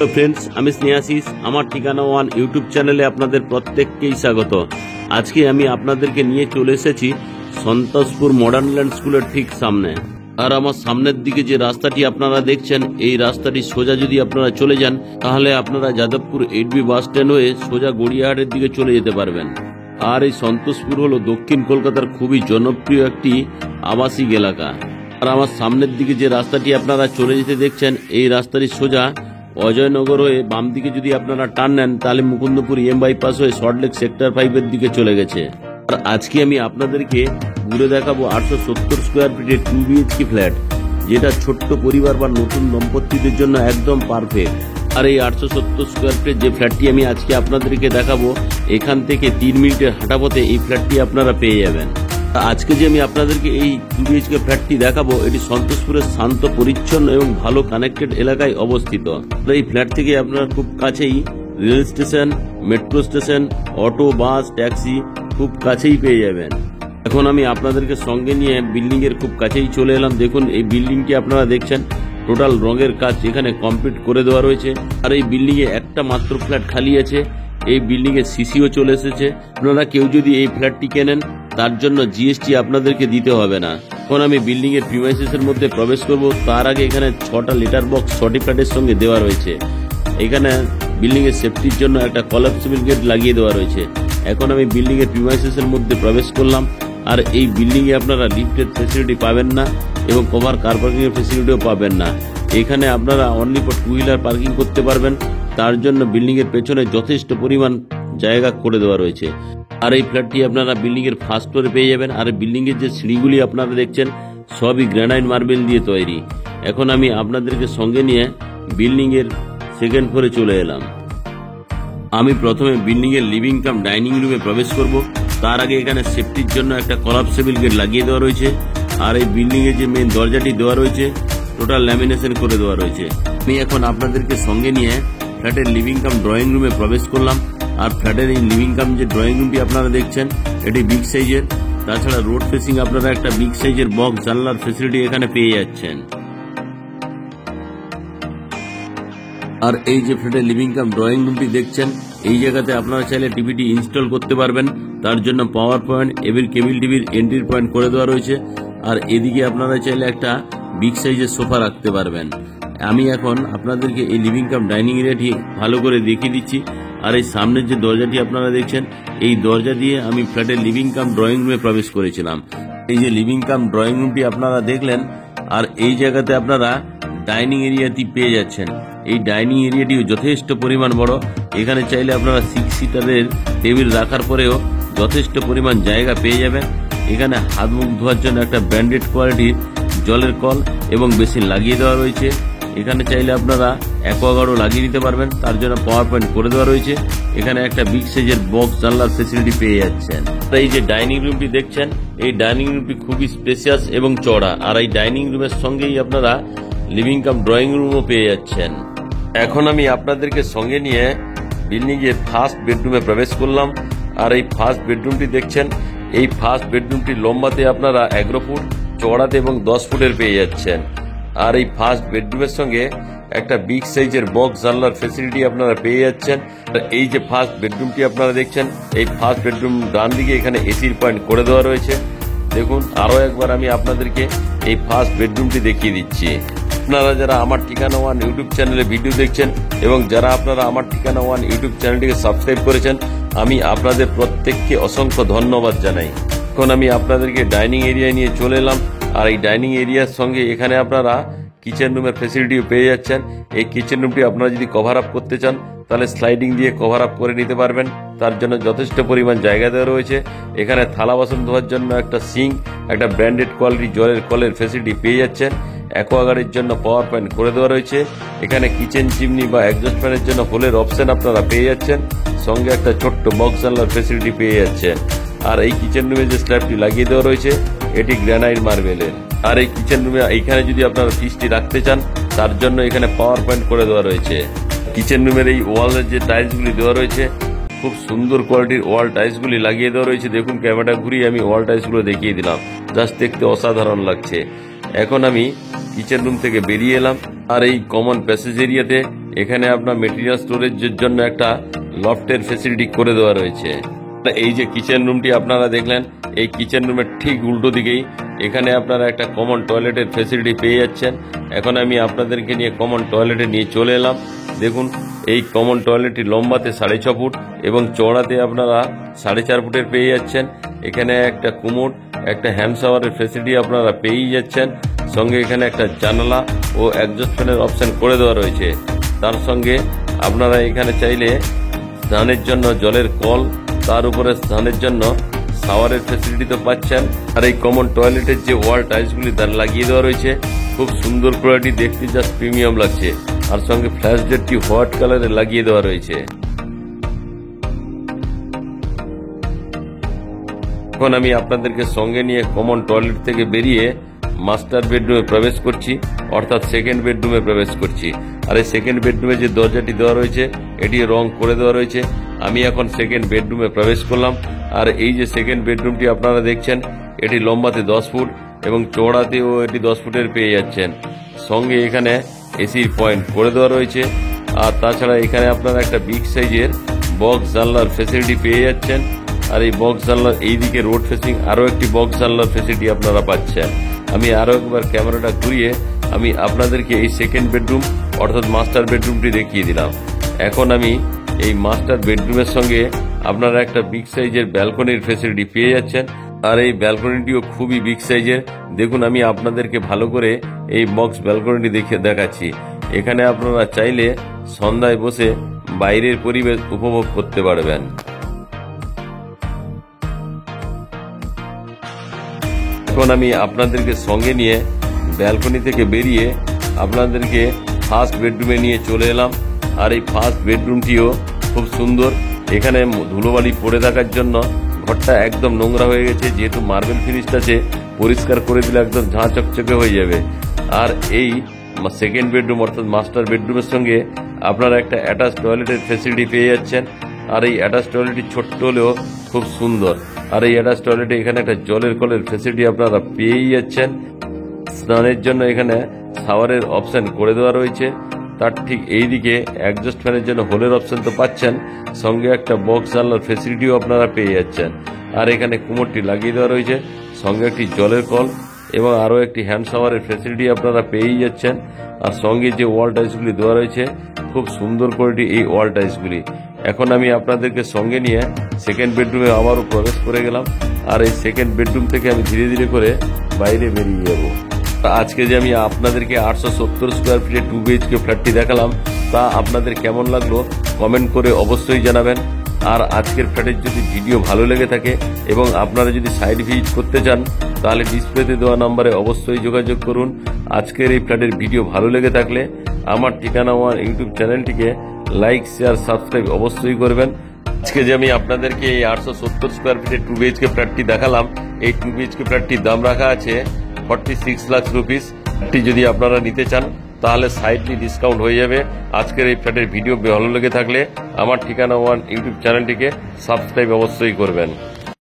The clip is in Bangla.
তো ফ্রেন্ডস, আমি স্নেহাশিস। আমার ঠিকানা ওয়ান ইউটিউব চ্যানেলে আপনাদের প্রত্যেককেই স্বাগত। আজকে আমি আপনাদেরকে নিয়ে চলে এসেছি সন্তোষপুর মডার্ন ল্যান্ড স্কুলের ঠিক সামনে। আর আমার সামনের দিকে যে রাস্তাটি আপনারা দেখছেন, এই রাস্তাটি সোজা যদি আপনারা চলে যান, তাহলে আপনারা যাদবপুর 8B বাস স্ট্যান্ড হয়ে সোজা গড়িয়াহাটের দিকে চলে যেতে পারবেন। আর এই সন্তোষপুর হলো দক্ষিণ কলকাতার খুবই জনপ্রিয় একটি আবাসিক এলাকা। আর আমার সামনের দিকে যে রাস্তাটি আপনারা চলে যেতে দেখছেন, এই রাস্তাটি সোজা অজয়নগর হয়ে বাম দিকে যদি আপনারা টার্ন নেন, তাহলে মুকুন্দপুর বাইপাস হয়ে সল্টলেক সেক্টর 5-এর দিকে চলে গেছে। আর আজকে আমি আপনাদেরকে ঘুরে দেখাবো 870 স্কোয়ার ফিটের 2 BHK ফ্ল্যাট, যেটা ছোট্ট পরিবার বা নতুন দম্পতিদের জন্য একদম পারফেক্ট। আর এই 870 স্কোয়ার ফিটের যে ফ্ল্যাটটি আমি আজকে আপনাদেরকে দেখাবো, এখান থেকে 3 মিনিটের হাঁটা পথে এই ফ্ল্যাটটি আপনারা পেয়ে যাবেন। আজকে যে আমি আপনাদেরকে এই 2 BHK ফ্ল্যাটটি দেখাবো, এটি সন্তোষপুরের শান্ত, পরিচ্ছন্ন এবং ভালো কানেক্টেড এলাকায় অবস্থিত। এই ফ্ল্যাট থেকে আপনারা খুব কাছেই rail station, metro station, auto, bus, taxi খুব কাছেই পেয়ে যাবেন। এখন আমি আপনাদেরকে সঙ্গে নিয়ে বিল্ডিং এর খুব কাছেই চলে এলাম। দেখুন, এই বিল্ডিংটি আপনারা দেখছেন, টোটাল রঙের কাজ এখানে কমপ্লিট করে দেওয়া রয়েছে। আর এই বিল্ডিং এ একটা মাত্র ফ্ল্যাট খালি আছে। এই বিল্ডিং এর সিসিও চলে এসেছে। আপনারা কেউ যদি এই ফ্ল্যাটটি কেনেন, তার জন্য জিএসটি আপনাদেরকে দিতে হবে না। এখন আমি বিল্ডিং এর প্রিমাইসেস এর মধ্যে প্রবেশ করব। তার আগে এখানে 6টা লেটার বক্স 6টি ফ্ল্যাটের সঙ্গে দেওয়া রয়েছে। এখানে বিল্ডিং এর সেফটির জন্য একটা কলাপসিবল গেট লাগিয়ে দেওয়া রয়েছে। এখন আমি বিল্ডিং এর প্রিমাইসেস এর মধ্যে প্রবেশ করলাম। আর এই বিল্ডিং এ আপনারা লিফটের ফেসিলিটি পাবেন না এবং কভার কার পার্কিং এর ফেসিলিটিও পাবেন না। এখানে আপনারা অনলি ফর 2 হুইলার পার্কিং করতে পারবেন। তার জন্য বিল্ডিং এর পেছনে যথেষ্ট পরিমাণ জায়গা করে দেওয়া রয়েছে। আর এই ফ্ল্যাটটি আপনারা বিল্ডিং এর ফার্স্ট ফ্লোরে পেয়ে যাবেন। আর বিল্ডিং এর যে সিঁড়িগুলি আপনারা দেখছেন, সবই গ্রানাইট মার্বেল দিয়ে তৈরি। এখন আমি আপনাদেরকে সঙ্গে নিয়ে বিল্ডিং এর সেকেন্ড ফ্লোরে চলে এলাম। আমি প্রথমে বিল্ডিং এর লিভিং কাম ডাইনিং রুমে প্রবেশ করব। তার আগে এখানে সেফটির জন্য একটা কলাপসেবল গেট লাগিয়ে দেওয়া রয়েছে। আর এই বিল্ডিং এর যে মেইন দরজাটি দেওয়া রয়েছে, টোটাল ল্যামিনেশন করে দেওয়া রয়েছে। আমি এখন আপনাদেরকে সঙ্গে নিয়ে ফ্ল্যাটের লিভিং কাম ড্রয়িং রুমে প্রবেশ করলাম। আর ফ্ল্যাটের এই লিভিং কাম যে ড্রয়িং রুমটি আপনারা দেখছেন, এটি বিগ সাইজের। তাছাড়া রোড ফেসিং আপনারা একটা বিগ সাইজের বক্স জানলার ফেসিলিটি এখানে পেয়ে যাচ্ছেন। আর এই যে ফ্ল্যাটের লিভিং কাম ড্রয়িং রুমটি দেখছেন, এই জায়গাতে আপনারা চাইলে টিভিটি ইনস্টল করতে পারবেন। তার জন্য পাওয়ার পয়েন্ট এবং কেবল টিভির এন্ট্রি পয়েন্ট করে দেওয়া রয়েছে। আর এদিকে আপনারা চাইলে একটা বিগ সাইজের সোফা রাখতে পারবেন। আমি এখন আপনাদেরকে এই লিভিং কাম ডাইনিং এরিয়াটি ভালো করে দেখিয়ে দিচ্ছি। আর এই সামনের যে দরজাটি আপনারা দেখছেন, এই দরজা দিয়ে আমি ফ্ল্যাটের লিভিং কাম ড্রয়িং রুমে প্রবেশ করেছিলাম। এই যে লিভিং কাম ড্রয়িং রুমটি আপনারা দেখলেন, আর এই জায়গাতে আপনারা ডাইনিং এরিয়াটি পেয়ে যাচ্ছেন। এই ডাইনিং এরিয়াটিও যথেষ্ট পরিমাণ বড়। এখানে চাইলে আপনারা 6 সিটারের টেবিল রাখার পরেও যথেষ্ট পরিমাণ জায়গা পেয়ে যাবেন। এখানে হাত মুখ ধোয়ার জন্য একটা ব্র্যান্ডেড কোয়ালিটির জলের কল এবং বেসিন লাগিয়ে দেওয়া রয়েছে। এখানে চাইলে আপনারা অ্যাকোয়াগার্ডও লাগিয়ে নিতে পারবেন। তার জন্য পাওয়ার পয়েন্ট করে দেওয়া রয়েছে। এখানে একটা বিগ সাইজের বক্স জানলার ফেসিলিটি পেয়ে যাচ্ছেন। এই যে ডাইনিং রুমটি দেখছেন, এই ডাইনিং রুমটি খুবই স্পেসিয়াস এবং চওড়া। আর এই ডাইনিং রুমের সঙ্গেই আপনারা লিভিং কাম ড্রয়িং রুমও পেয়ে যাচ্ছেন। এখন আমি আপনাদেরকে সঙ্গে নিয়ে বিল্ডিং এর ফার্স্ট বেডরুমে প্রবেশ করলাম। আর এই ফার্স্ট বেডরুমটি দেখছেন, এই ফার্স্ট বেডরুমটি লম্বাতে আপনারা 11 ফুট, চওড়াতে এবং 10 ফুটের পেয়ে যাচ্ছেন। আর এই ফার্স্ট বেডরুমের সঙ্গে একটা বিগ সাইজের বক্স জানলার ফেসিলিটি আপনারা পেয়ে যাচ্ছেন। এই যে ফার্স্ট বেডরুমটি আপনারা দেখছেন, এই ফার্স্ট বেডরুম ডান দিকে এখানে এসির পয়েন্ট করে দেওয়া রয়েছে। দেখুন, আরো একবার আমি আপনাদেরকে এই ফার্স্ট বেডরুমটি দেখিয়ে দিচ্ছি। আপনারা যারা আমার ঠিকানা ওয়ান ইউটিউব চ্যানেলে ভিডিও দেখছেন এবং যারা আপনারা আমার ঠিকানা ওয়ান ইউটিউব চ্যানেলটিকে সাবস্ক্রাইব করেছেন, আমি আপনাদের প্রত্যেককে অসংখ্য ধন্যবাদ জানাই। এখন আমি আপনাদেরকে ডাইনিং এরিয়ায় নিয়ে চলে এলাম। আর এই ডাইনিং এরিয়ার সঙ্গে এখানে আপনারা কিচেন রুমের ফেসিলিটিও পেয়ে যাচ্ছেন। এই কিচেন রুমটি আপনারা যদি কভার আপ করতে চান, তাহলে স্লাইডিং দিয়ে কভার আপ করে নিতে পারবেন। তার জন্য যথেষ্ট পরিমাণ জায়গা দেওয়া রয়েছে। এখানে থালা বাসন ধোয়ার জন্য একটা সিঙ্ক, একটা ব্র্যান্ডেড কোয়ালিটি জলের কলের ফেসিলিটি পেয়ে যাচ্ছেন। অ্যাকোয়াগার্ডের জন্য পাওয়ার পয়েন্ট করে দেওয়া রয়েছে। এখানে কিচেন চিমনি বা এক্সস্ট ফ্যানের জন্য হোলের অপশন আপনারা পেয়ে যাচ্ছেন। সঙ্গে একটা ছোট্ট বক্স জানলার ফেসিলিটি পেয়ে যাচ্ছেন। আর এই কিচেন রুমে যে স্ল্যাবটি লাগিয়ে দেওয়া রয়েছে, এটি গ্রানাইট মার্বেলের। আর এই কিচেন রুমে এইখানে যদি আপনারা ফ্রিজটি রাখতে চান, তার জন্য এখানে পাওয়ার পয়েন্ট করে দেওয়া রয়েছে। কিচেন রুমের এই ওয়ালের যে টাইলসগুলি দেওয়া রয়েছে, খুব সুন্দর কোয়ালিটির ওয়াল টাইলসগুলি লাগিয়ে দেওয়া রয়েছে। দেখুন, ক্যামেরাটা ঘুরিয়ে আমি ওয়াল টাইলসগুলো দেখিয়ে দিলাম। জাস্ট দেখতে অসাধারণ লাগছে। এখন আমি কিচেন রুম থেকে বেরিয়ে এলাম। আর এই কমন প্যাসেজ এরিয়াতে এখানে আপনার মেটেরিয়াল স্টোরেজের জন্য একটা লফটের ফ্যাসিলিটি করে দেওয়া রয়েছে। এই যে কিচেন রুমটি আপনারা দেখলেন, এই কিচেন রুমের ঠিক উল্টো দিকেই এখানে আপনারা একটা কমন টয়লেটের ফ্যাসিলিটি পেয়ে যাচ্ছেন। এখন আমি আপনাদেরকে নিয়ে কমন টয়লেটে নিয়ে চলে এলাম। দেখুন, এই কমন টয়লেটটি লম্বাতে 6.5 ফুট এবং চওড়াতে আপনারা 4.5 ফুটের পেয়ে যাচ্ছেন। এখানে একটা কুমোড, একটা হ্যান্ড শাওয়ারের ফ্যাসিলিটি আপনারা পেয়েই যাচ্ছেন। সঙ্গে এখানে একটা জানালা ও এক্সস্ট ফ্যানের অপশন করে দেওয়া রয়েছে। তার সঙ্গে আপনারা এখানে চাইলে স্নানের জন্য জলের কল, তার উপরে স্নানের জন্য শাওয়ারের ফ্যাসিলিটি তো পাচ্ছেন। আর এই কমন টয়লেটের যে ওয়াল টাইলসগুলি তার লাগিয়ে দেওয়া রয়েছে, খুব সুন্দর কোয়ালিটি, দেখতে জাস্ট প্রিমিয়াম লাগছে। আর সঙ্গে ফ্ল্যাশ ডেটটি হোয়াইট কালারে লাগিয়ে দেওয়া রয়েছে। এখন আমি আপনাদেরকে সঙ্গে নিয়ে কমন টয়লেট থেকে বেরিয়ে মাস্টার বেডরুমে প্রবেশ করছি, অর্থাৎ সেকেন্ড বেডরুমে প্রবেশ করছি। আর এই সেকেন্ড বেডরুমে যে দরজাটি দেওয়া রয়েছে এটি রং করে দেওয়া রয়েছে। আমি এখন সেকেন্ড বেডরুমে প্রবেশ করলাম। আর এই যে সেকেন্ড বেডরুমটি আপনারা দেখছেন, এটি লম্বাতে 10 ফুট এবং চওড়াতেও এটি 10 ফুটের পেয়ে যাচ্ছেন। সঙ্গে এখানে এসির পয়েন্ট করে দেওয়া রয়েছে। আর তাছাড়া এখানে আপনারা একটা বিগ সাইজের বক্স জানলার ফ্যাসিলিটি পেয়ে যাচ্ছেন। আর এই বক্স জানলার এইদিকে রোড ফেসিং আরও একটি বক্স জানলার ফ্যাসিলিটি আপনারা পাচ্ছেন। আমি আরও একবার ক্যামেরাটা ঘুরিয়ে আমি আপনাদেরকে এই সেকেন্ড বেডরুম অর্থাৎ মাস্টার বেডরুমটি দেখিয়ে দিলাম। এখন আমি এই মাস্টার বেডরুমের সঙ্গে আপনারা একটা বিগ সাইজের ব্যালকনির ফ্যাসিলিটি পেয়ে যাচ্ছেন। আর এই ব্যালকনিটিও খুবই বিগ সাইজের। দেখুন, আমি আপনাদেরকে ভালো করে এই বক্স ব্যালকনিটি দেখাচ্ছি। এখানে আপনারা চাইলে সন্ধ্যায় বসে বাইরের পরিবেশ উপভোগ করতে পারবেন। এখন আমি আপনাদেরকে সঙ্গে নিয়ে ব্যালকনি থেকে বেরিয়ে আপনাদেরকে ফার্স্ট বেডরুমে নিয়ে চলে এলাম। আর এই ফার্স্ট বেডরুমটিও খুব সুন্দর। এখানে ধুলোবালি পড়ে থাকার জন্য ঘরটা একদম নোংরা হয়ে গেছে, যেহেতু মার্বেল ফিনিশ আছে, পরিষ্কার করে দিলে একদম ঝাঁ চকচকে হয়ে যাবে। আর এই সেকেন্ড বেডরুম অর্থাৎ মাস্টার বেডরুমের সঙ্গে আপনারা একটা অ্যাটাচ টয়লেটের ফ্যাসিলিটি পেয়ে যাচ্ছেন। আর এই অ্যাটাচ টয়লেটটি ছোট্ট হলেও খুব সুন্দর। আর এই অ্যাটাচ টয়লেটে এখানে একটা জলের কলের ফ্যাসিলিটি আপনারা পেয়েই যাচ্ছেন। স্নানের জন্য এখানে শাওয়ারের অপশন করে দেওয়া রয়েছে। তার ঠিক এইদিকে এক্সস্ট ফ্যানের জন্য হোলের অপশন তো পাচ্ছেন, সঙ্গে একটা বক্স জানলার ফ্যাসিলিটিও আপনারা পেয়ে যাচ্ছেন। আর এখানে কুমোরটি লাগিয়ে দেওয়া রয়েছে, সঙ্গে একটি জলের কল এবং আরও একটি হ্যান্ড শাওয়ারের ফ্যাসিলিটি আপনারা পেয়েই যাচ্ছেন। আর সঙ্গে যে ওয়াল টাইলসগুলি দেওয়া রয়েছে, খুব সুন্দর কোয়ালিটি এই ওয়াল টাইলসগুলি। এখন আমি আপনাদেরকে সঙ্গে নিয়ে সেকেন্ড বেডরুমে আবারও প্রবেশ করে গেলাম। আর এই সেকেন্ড বেডরুম থেকে আমি ধীরে ধীরে করে বাইরে বেরিয়ে যাব। আজকে যে আমি আপনাদেরকে 870 স্কোয়ার ফিটের 2 BHK ফ্ল্যাটটি দেখালাম, তা আপনাদের কেমন লাগলো কমেন্ট করে অবশ্যই জানাবেন। আর আজকের ফ্ল্যাটের যদি ভিডিও ভালো লেগে থাকে এবং আপনারা যদি সাইট ভিজিট করতে চান, তাহলে ডিসপ্লেতে দেওয়া নম্বরে অবশ্যই যোগাযোগ করুন। আজকের এই ফ্ল্যাটের ভিডিও ভালো লেগে থাকলে আমার ঠিকানা আমার ইউটিউব চ্যানেলটিকে লাইক, শেয়ার, সাবস্ক্রাইব অবশ্যই করবেন। আজকে যে আমি আপনাদেরকে এই 870 স্কোয়ার ফিটের 2 BHK ফ্ল্যাটটি দেখালাম, এই 2 BHK ফ্ল্যাটটির দাম রাখা আছে 46 লাখ রুপিস। যদি আপনারা নিতে চান তাহলে সাইডলি ডিসকাউন্ট হয়ে যাবে। আজকের এই ফ্ল্যাটের ভিডিও ভালো লেগে থাকলে আমার ঠিকানা ওয়ান ইউটিউব চ্যানেলটিকে সাবস্ক্রাইব অবশ্যই করবেন।